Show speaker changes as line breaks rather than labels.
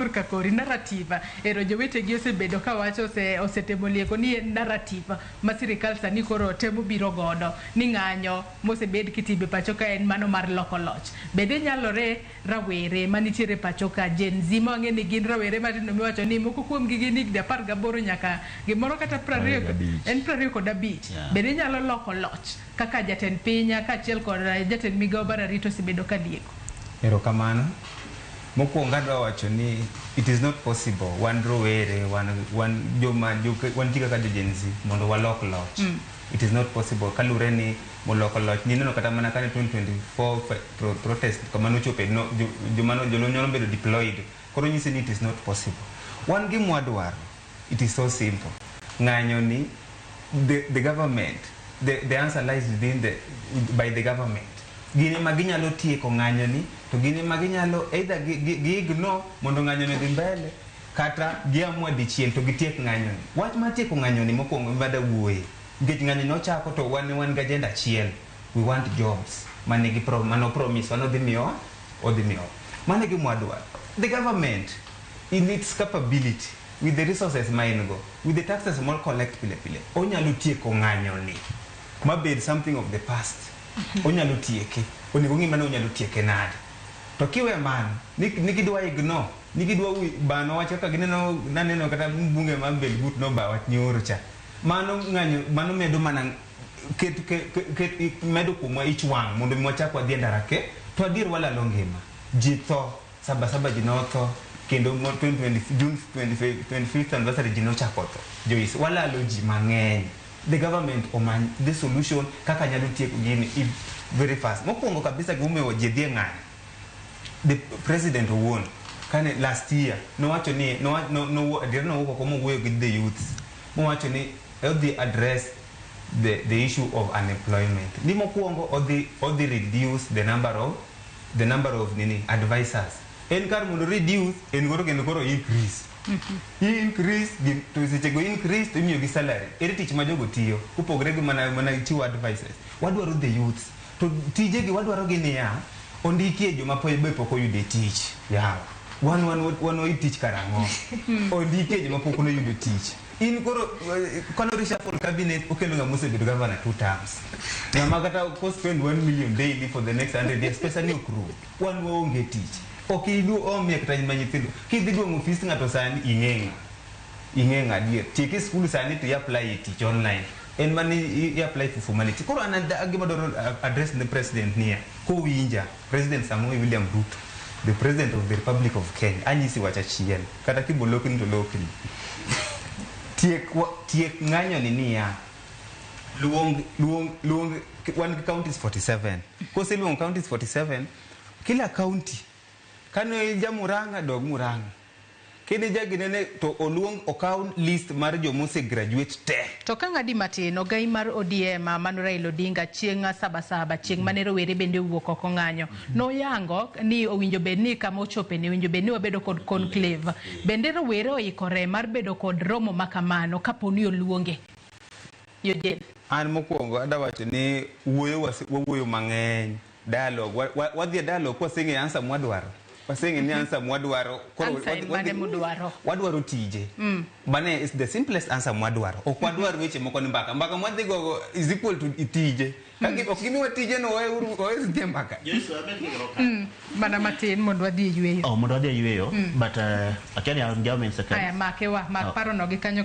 Kakori narrativa ero jowete gi osebedo ka wacho osetemo lieko ni narrativa ma sirikal sani koro temo biro godo ni ng'anyo mosebed kitibe pacho ka en mano mar loko loch. Bende nyalore rawere manitiere pacho ka Gen Z ma ng'e ni gin rawere matindo miwacho ni moko kuom gi gin higni 18 nyaka gimoro kata 20 en 25. Bende nyalo loko loch kaka jatend pinya kaachiel kod jatend migao mar arita osebedo ka lieko.
Erokamano. Mokwongo adwa wacho ni it is not possible one rowere one ji kaka Gen Z mondo walok loch. It is not possible kalure ni moloko loch ni neno kata mana kane 2024 protest kamano chope no jolonyo bedo deployed koro nyisi ni it is not possible. One gi mwadwaro, it is so simple. Ng'anyo ni the government, the answer lies within by the government. Gini maginyalo tieko ng'anyo ni to gini maginyalo either gigno mondo ng'anyo ni dhi mbele kata giamua dichiel to gitiek ng'anyo ni. Wach mar tieko ng'anyo ni mokwongo mbada wuoye nikech ng'anyo no chako to wan ga agenda achiel. We want jobs manigi mano promise wano dhi miyo mane gi mwadwaro. The government in its capability with the resources ma in go with the taxes more collect pile onyalo tieko ng'anyo ni mabed something of the past. Onyalo tieke onego ng'ima no onyalo tieke nade to kiwe man nikidwa igno nikidwa bano wacho ka gineno naneno kata bunge ma Belgut no ba wach nyoro cha mano ng'anyo mano medo mana ket medo kumwa ich wang mondo mi wachak wadhi ndara ke to adier wala longima ji tho saba ji no tho kendo 2020 June 25th anniversary ji no chako tho jois wala lo ji mang'eny. The government oman the solution kaka nyalo tieko gini very fast. Mokwongo kabisa gumewo jedhie ng'anyo. The president won kane last year no wacho ni no komo wuoyo gi the youths mo wacho ni they address the issue of unemployment. Ni mokwongo or the reduce the number of advisors. En kar mondo reduce en goro kendo koro increase. Increase to sechego increase to imiyo gi salary. Ere tich ma jogo tiyo kupogre gi mana chiwo advices. Wadwaro the youths to tije gi wadwaro gi niya ondikie joma be pok oyude tich. Yawa wan tich karang'o ondikie joma pok oyude tich. In koro kono reshuffle cabinet okelo ng'ama osebedo governor 2 terms. Ng'ama kata ko spend 1 million daily for the next 100 years pesa ni okru. Wan waonge tich. Okidu omie kata nyithindo kidhi duong' office ng'ato sani ing'eng adier tieki school sani to apply tich online en mani apply for formality. Koro an gima dwaro address the president niya ko winja President Samoei William Ruto, the president of the Republic of Kenya, anyisi wacha chiel kata kibolokni to lokni tiek ng'anyo ni niya luong one counties 47 kose luong counties 47 kila county kano ja Murang'a dog Murang'a kene jaginene to oluong account list mar jomose graduate te
to ka ng'adi matin ogai mar ODM Mano Raila Odinga chieng' sabasaba chieng' mane rowere bende wuok oko ng'anyo no yango ni owinjo bed ni kama ochope ni owinjo bed ni wabedo kod conclave bende rowere oikore mar bedo kod romo makamano kaponi oluonge Jen.
An mokwongo adawacho ni wuoyo mang'eny dialogue wadhi dialogue kwaseng'e ansa mwadwaro pasenge ni answer mwadwaro wadwaro tije bane is the simplest answer mwadwaro okwadwaro weche moko ni mbaka mwadhi gogo is equal to tije kaki okimiwa tije no oe zidhe mbaka
mana matin mondo wadhi yweyo
mondo wadhi yweyo but akiani an government secretary
aya makewa mak paro no gi kanyo